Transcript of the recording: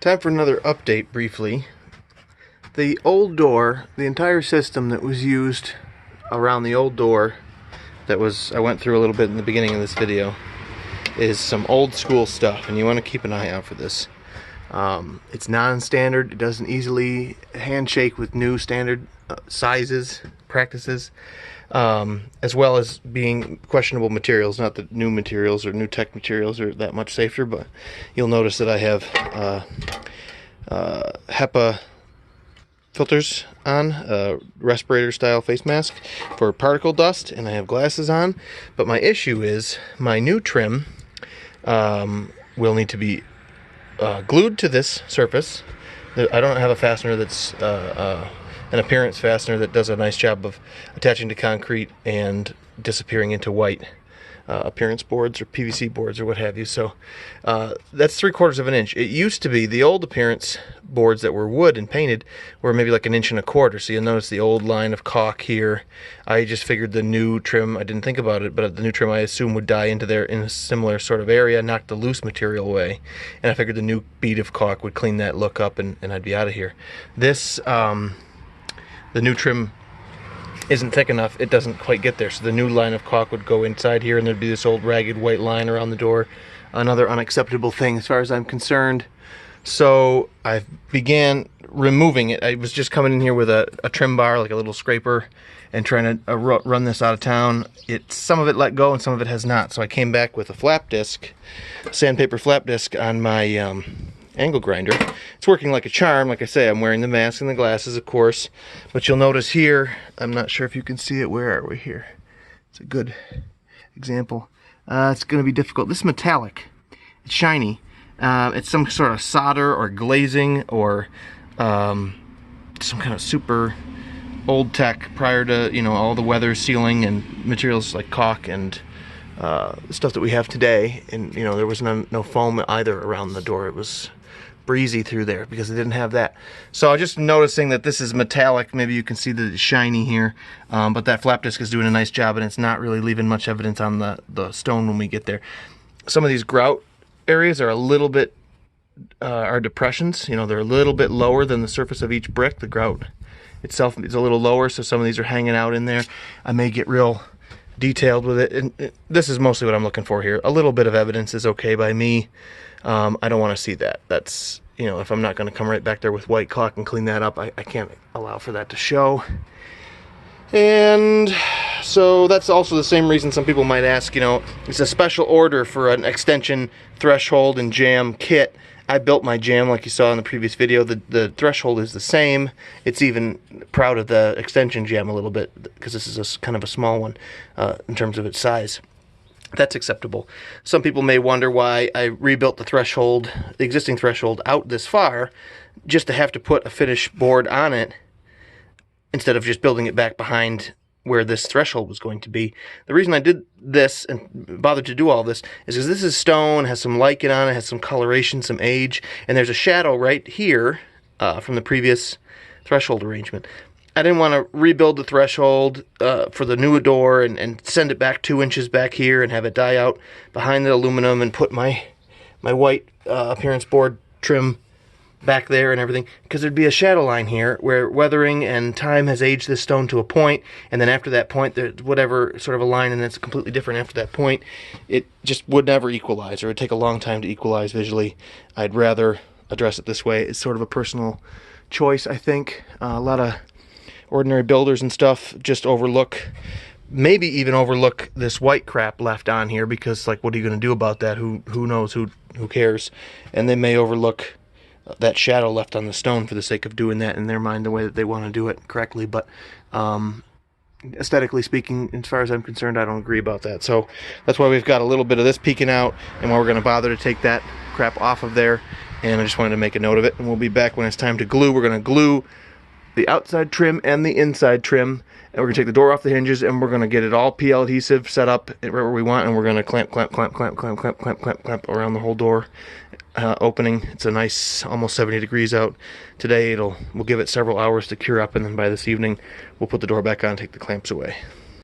Time for another update briefly. The old door, the entire system that was used around the old door I went through a little bit in the beginning of this video, is some old school stuff, and you want to keep an eye out for this. It's non-standard, it doesn't easily handshake with new standard sizes, practices, as well as being questionable materials. Not that new materials or new tech materials are that much safer, but you'll notice that I have HEPA filters on, respirator style face mask for particle dust, and I have glasses on. But my issue is my new trim will need to be glued to this surface. I don't have a fastener that's an appearance fastener that does a nice job of attaching to concrete and disappearing into white appearance boards or PVC boards or what have you. So that's 3/4 of an inch. It used to be the old appearance boards that were wood and painted were maybe like 1.25 inches. So you'll notice the old line of caulk here. I just figured the new trim, I didn't think about it, but the new trim I assume would die into there in a similar sort of area, knock the loose material away. And I figured the new bead of caulk would clean that look up and I'd be out of here. This, the new trim isn't thick enough, it doesn't quite get there. So the new line of caulk would go inside here and there'd be this old ragged white line around the door. Another unacceptable thing as far as I'm concerned. So I began removing it. I was just coming in here with a trim bar, like a little scraper, and trying to run this out of town. Some of it let go and some of it has not. So I came back with a flap disc, sandpaper flap disc on my angle grinder. It's working like a charm. Like I say, I'm wearing the mask and the glasses, of course, but you'll notice here, I'm not sure if you can see it. Where are we here? It's a good example. It's going to be difficult. This is metallic. It's shiny. It's some sort of solder or glazing or some kind of super old tech prior to, you know, all the weather sealing and materials like caulk and stuff that we have today. And, you know, there was no foam either around the door. It was breezy through there because they didn't have that. So I'm just noticing that this is metallic. Maybe you can see that it's shiny here, but that flap disc is doing a nice job and it's not really leaving much evidence on the stone when we get there. Some of these grout areas are a little bit are depressions. You know, they're a little bit lower than the surface of each brick. The grout itself is a little lower, so some of these are hanging out in there. I may get real detailed with it, and this is mostly what I'm looking for here. A little bit of evidence is okay by me. I don't want to see that. That's, you know, if I'm not going to come right back there with white caulk and clean that up, I can't allow for that to show. And so that's also the same reason some people might ask, you know, it's a special order for an extension threshold and jamb kit. I built my jamb like you saw in the previous video. The threshold is the same. It's even proud of the extension jamb a little bit because this is kind of a small one in terms of its size. That's acceptable. Some people may wonder why I rebuilt the existing threshold out this far just to have to put a finish board on it instead of just building it back behind where this threshold was going to be. The reason I did this and bothered to do all this is because this is stone, has some lichen on it, has some coloration, some age, and there's a shadow right here from the previous threshold arrangement. I didn't want to rebuild the threshold for the new door and send it back 2 inches back here and have it die out behind the aluminum and put my white appearance board trim back there and everything, because there'd be a shadow line here where weathering and time has aged this stone to a point, and then after that point there's whatever sort of a line and it's completely different after that point. It just would never equalize, or it would take a long time to equalize visually. I'd rather address it this way. It's sort of a personal choice, I think. A lot of ordinary builders and stuff just maybe even overlook this white crap left on here because, like, what are you going to do about that? Who knows? Who cares? And they may overlook that shadow left on the stone for the sake of doing that in their mind the way that they want to do it correctly. But aesthetically speaking, as far as I'm concerned, I don't agree about that. So that's why we've got a little bit of this peeking out and why we're going to bother to take that crap off of there. And I just wanted to make a note of it, and we'll be back when it's time to glue. We're going to glue the outside trim and the inside trim, and we're going to take the door off the hinges, and we're going to get it all PL adhesive set up right where we want, and we're going to clamp around the whole door opening. It's a nice, almost 70 degrees out today. We'll give it several hours to cure up, and then by this evening we'll put the door back on and take the clamps away.